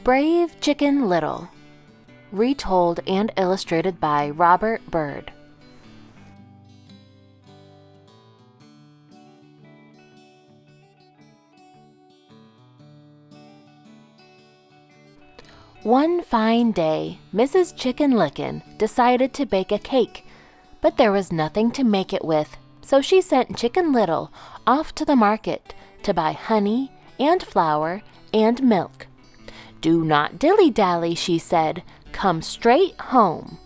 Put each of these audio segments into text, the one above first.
Brave Chicken Little. Retold and illustrated by Robert Byrd. One fine day, Mrs. Chicken Licken decided to bake a cake, but there was nothing to make it with, so she sent Chicken Little off to the market to buy honey and flour and milk. "Do not dilly-dally," she said. "Come straight home."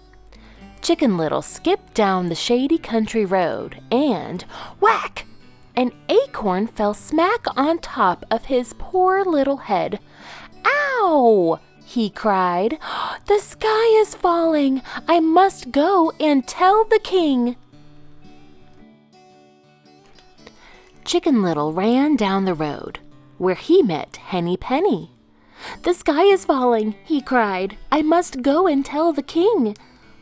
Chicken Little skipped down the shady country road and, whack! An acorn fell smack on top of his poor little head. "Ow!" he cried. "The sky is falling. I must go and tell the king." Chicken Little ran down the road, where he met Henny Penny. "The sky is falling," he cried. "I must go and tell the king."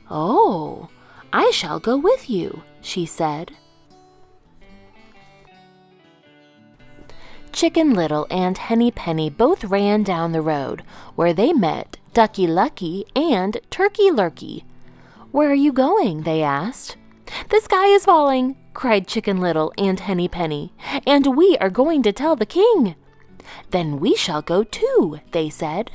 "Oh, I shall go with you," she said. Chicken Little and Henny Penny both ran down the road, where they met Ducky Lucky and Turkey Lurkey. "Where are you going?" they asked. "The sky is falling," cried Chicken Little and Henny Penny, "and we are going to tell the king." "Then we shall go too," they said.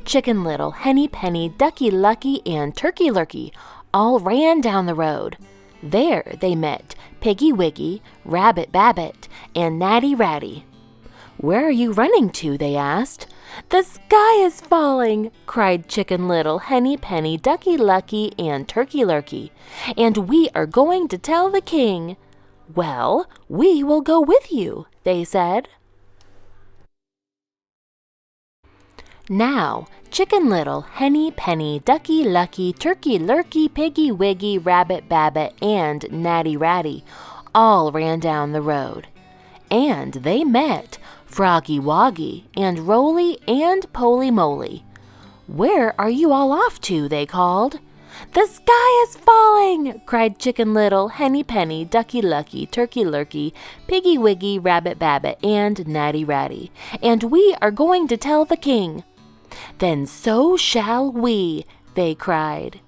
Chicken Little, Henny Penny, Ducky Lucky, and Turkey Lurkey all ran down the road. There they met Piggy Wiggy, Rabbit Babbit, and Natty Ratty. "Where are you running to?" they asked. "The sky is falling," cried Chicken Little, Henny Penny, Ducky Lucky, and Turkey Lurkey, "and we are going to tell the king." "Well, we will go with you," they said. Now, Chicken Little, Henny Penny, Ducky Lucky, Turkey Lurkey, Piggy Wiggy, Rabbit Babbit, and Natty Ratty all ran down the road. And they met Froggy Woggy and Roly and Poly Moly. "Where are you all off to?" they called. "The sky is falling!" cried Chicken Little, Henny Penny, Ducky Lucky, Turkey Lurkey, Piggy Wiggy, Rabbit Babbit, and Natty Ratty, "and we are going to tell the king." "Then so shall we," they cried.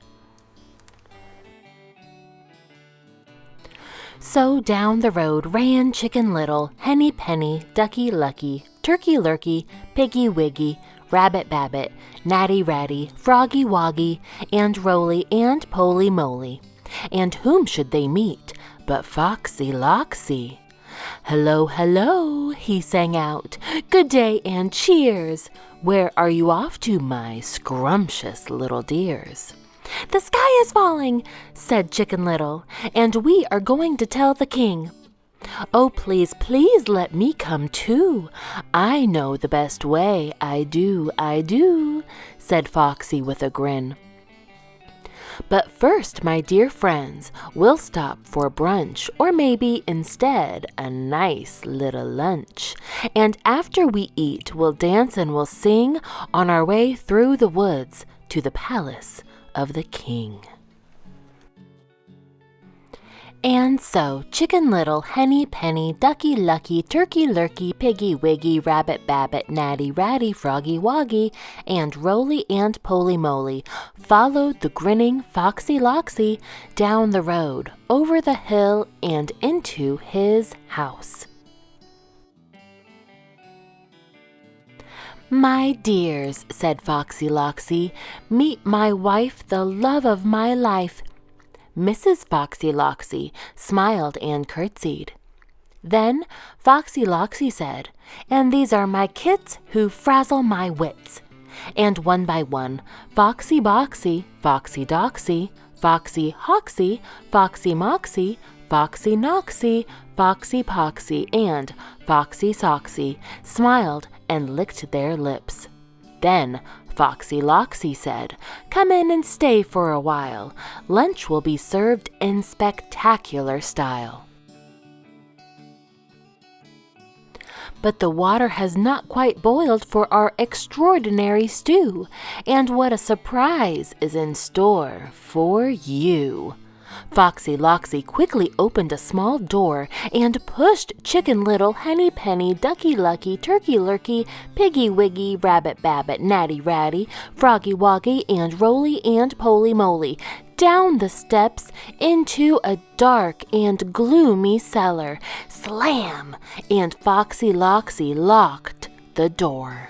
So down the road ran Chicken Little, Henny Penny, Ducky Lucky, Turkey Lurkey, Piggy Wiggy, Rabbit Babbit, Natty Ratty, Froggy Woggy, and Roly and Poly Moly. And whom should they meet but Foxy Loxy? "Hello, hello," he sang out. "Good day and cheers. Where are you off to, my scrumptious little dears?" "The sky is falling," said Chicken Little, "and we are going to tell the king." "Oh, please, please let me come too. I know the best way, I do, said Foxy with a grin. "But first, my dear friends, we'll stop for brunch, or maybe instead a nice little lunch. And after we eat, we'll dance and we'll sing on our way through the woods to the palace of the king." And so Chicken Little, Henny Penny, Ducky Lucky, Turkey Lurkey, Piggy Wiggy, Rabbit Babbit, Natty Ratty, Froggy Woggy, and Roly and Poly Moly followed the grinning Foxy Loxy down the road, over the hill, and into his house. "My dears," said Foxy Loxy, "meet my wife, the love of my life." Mrs. Foxy Loxy smiled and curtsied. Then Foxy Loxy said, "And these are my kits who frazzle my wits." And one by one, Foxy Boxy, Foxy Doxy, Foxy Hoxy, Foxy Moxy, Foxy Noxy, Foxy Poxy, and Foxy Soxy smiled and licked their lips. Then Foxy Loxy said, "Come in and stay for a while. Lunch will be served in spectacular style." "But the water has not quite boiled for our extraordinary stew, and what a surprise is in store for you." Foxy Loxy quickly opened a small door and pushed Chicken Little, Henny Penny, Ducky Lucky, Turkey Lurkey, Piggy Wiggy, Rabbit Babbit, Natty Ratty, Froggy Woggy, and Roly and Poly Moly down the steps into a dark and gloomy cellar. Slam! And Foxy Loxy locked the door.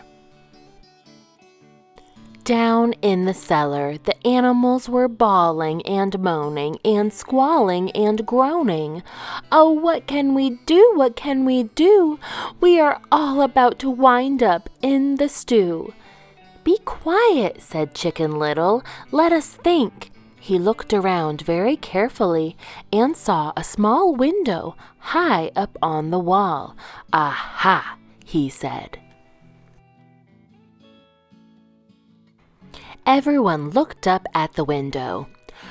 Down in the cellar, the animals were bawling and moaning and squalling and groaning. "Oh, what can we do? What can we do? We are all about to wind up in the stew." "Be quiet," said Chicken Little. "Let us think." He looked around very carefully and saw a small window high up on the wall. "Aha!" he said. Everyone looked up at the window.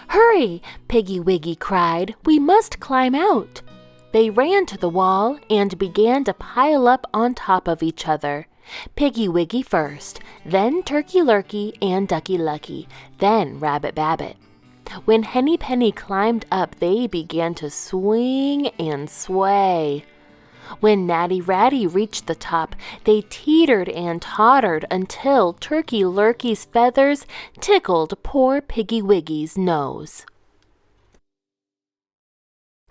"Hurry!" Piggy Wiggy cried. "We must climb out." They ran to the wall and began to pile up on top of each other. Piggy Wiggy first, then Turkey Lurkey and Ducky Lucky, then Rabbit Babbit. When Henny Penny climbed up, they began to swing and sway. When Natty Ratty reached the top, they teetered and tottered until Turkey Lurkey's feathers tickled poor Piggy Wiggy's nose.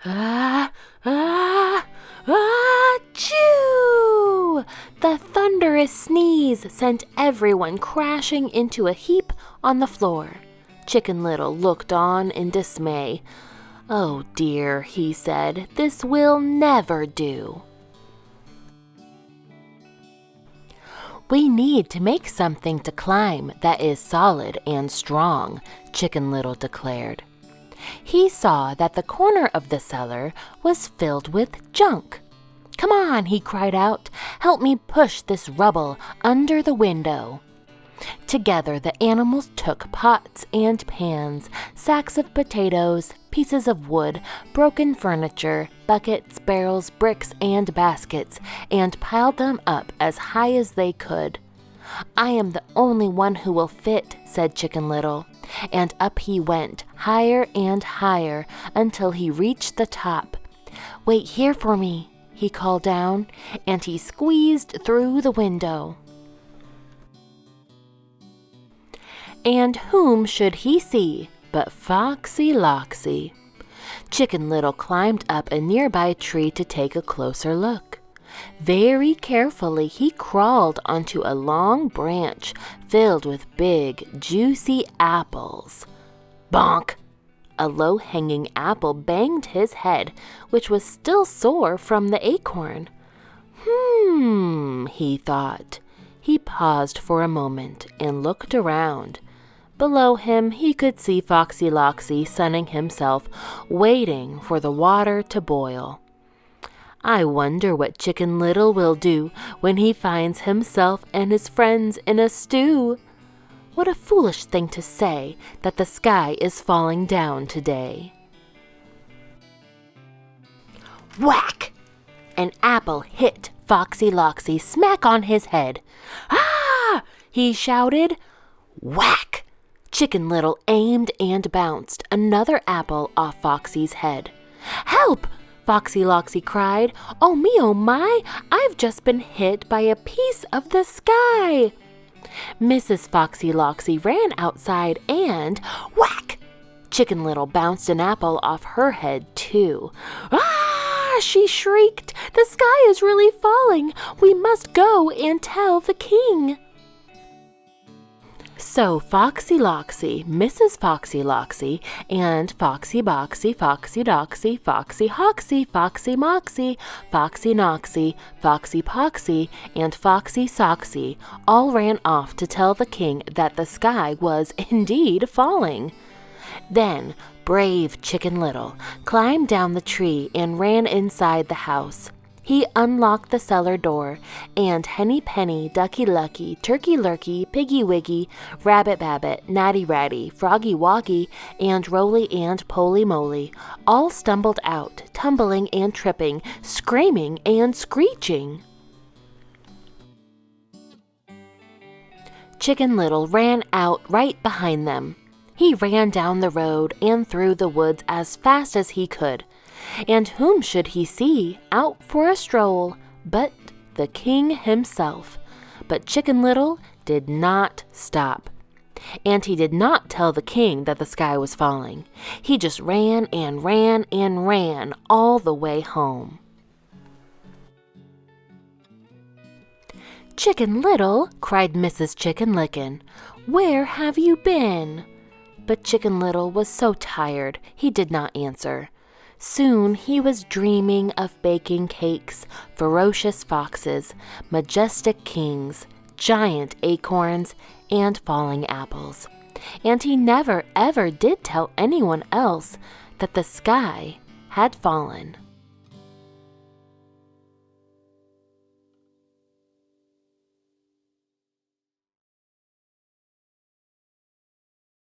"Ah, ah, ah, choo!" The thunderous sneeze sent everyone crashing into a heap on the floor. Chicken Little looked on in dismay. "Oh dear," he said, "this will never do." "We need to make something to climb that is solid and strong," Chicken Little declared. He saw that the corner of the cellar was filled with junk. "Come on," he cried out. "Help me push this rubble under the window." Together the animals took pots and pans, sacks of potatoes, pieces of wood, broken furniture, buckets, barrels, bricks, and baskets, and piled them up as high as they could. "I am the only one who will fit," said Chicken Little, and up he went, higher and higher, until he reached the top. "Wait here for me," he called down, and he squeezed through the window. And whom should he see but Foxy Loxy? Chicken Little climbed up a nearby tree to take a closer look. Very carefully he crawled onto a long branch filled with big, juicy apples. Bonk! A low-hanging apple banged his head, which was still sore from the acorn. He thought. He paused for a moment and looked around. Below him he could see Foxy Loxy sunning himself, waiting for the water to boil. "I wonder what Chicken Little will do when he finds himself and his friends in a stew. What a foolish thing to say, that the sky is falling down today." Whack! An apple hit Foxy Loxy smack on his head. "Ah!" he shouted. Whack! Chicken Little aimed and bounced another apple off Foxy's head. "Help!" Foxy Loxy cried. "Oh me, oh my! I've just been hit by a piece of the sky!" Mrs. Foxy Loxy ran outside and whack! Chicken Little bounced an apple off her head too. "Ah!" she shrieked. "The sky is really falling! We must go and tell the king!" So Foxy Loxy, Mrs. Foxy Loxy, and Foxy Boxy, Foxy Doxy, Foxy Hoxy, Foxy Moxy, Foxy Noxy, Foxy Poxy, and Foxy Soxy all ran off to tell the king that the sky was indeed falling. Then brave Chicken Little climbed down the tree and ran inside the house. He unlocked the cellar door, and Henny Penny, Ducky Lucky, Turkey Lurkey, Piggy Wiggy, Rabbit Babbit, Natty Ratty, Froggy Woggy, and Roly and Poly Moly all stumbled out, tumbling and tripping, screaming and screeching. Chicken Little ran out right behind them. He ran down the road and through the woods as fast as he could. And whom should he see out for a stroll but the king himself? But Chicken Little did not stop. And he did not tell the king that the sky was falling. He just ran and ran and ran all the way home. "Chicken Little," cried Mrs. Chicken Licken, "where have you been?" But Chicken Little was so tired he did not answer. Soon he was dreaming of baking cakes, ferocious foxes, majestic kings, giant acorns, and falling apples. And he never ever did tell anyone else that the sky had fallen.